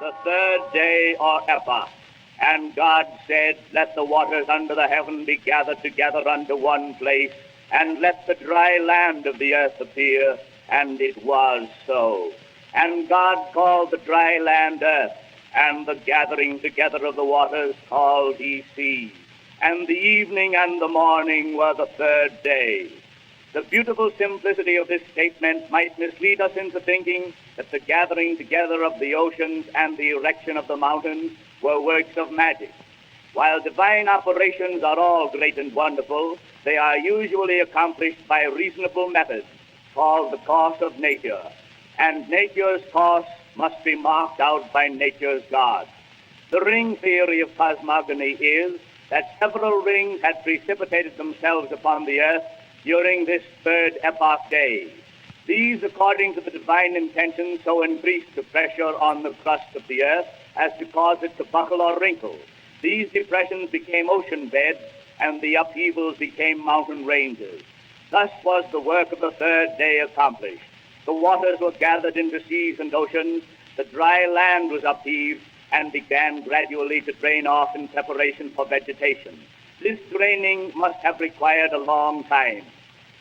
the third day or epoch. And God said, let the waters under the heaven be gathered together unto one place, and let the dry land of the earth appear. And it was so. And God called the dry land earth, and the gathering together of the waters called he seas. And the evening and the morning were the third day. The beautiful simplicity of this statement might mislead us into thinking that the gathering together of the oceans and the erection of the mountains were works of magic. While divine operations are all great and wonderful, they are usually accomplished by reasonable methods, called the course of nature. And nature's course must be marked out by nature's God. The ring theory of cosmogony is that several rings had precipitated themselves upon the earth during this third epoch day. These, according to the divine intention, so increased the pressure on the crust of the earth as to cause it to buckle or wrinkle. These depressions became ocean beds, and the upheavals became mountain ranges. Thus was the work of the third day accomplished. The waters were gathered into seas and oceans, the dry land was upheaved, and began gradually to drain off in preparation for vegetation. This draining must have required a long time.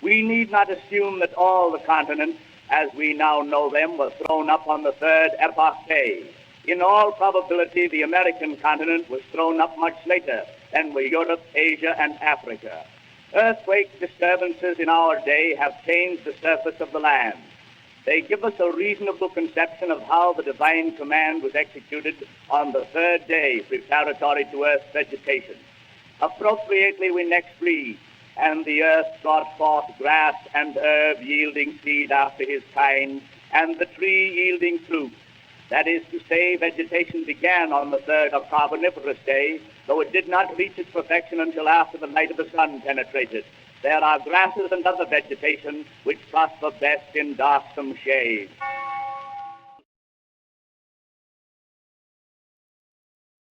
We need not assume that all the continents, as we now know them, were thrown up on the third epoch day. In all probability, the American continent was thrown up much later than were Europe, Asia, and Africa. Earthquake disturbances in our day have changed the surface of the land. They give us a reasonable conception of how the divine command was executed on the third day preparatory to earth's vegetation. Appropriately we next read, and the earth brought forth grass and herb yielding seed after his kind, and the tree yielding fruit. That is to say, vegetation began on the third or Carboniferous day, though it did not reach its perfection until after the light of the sun penetrated. There are grasses and other vegetation which prosper best in darksome shade.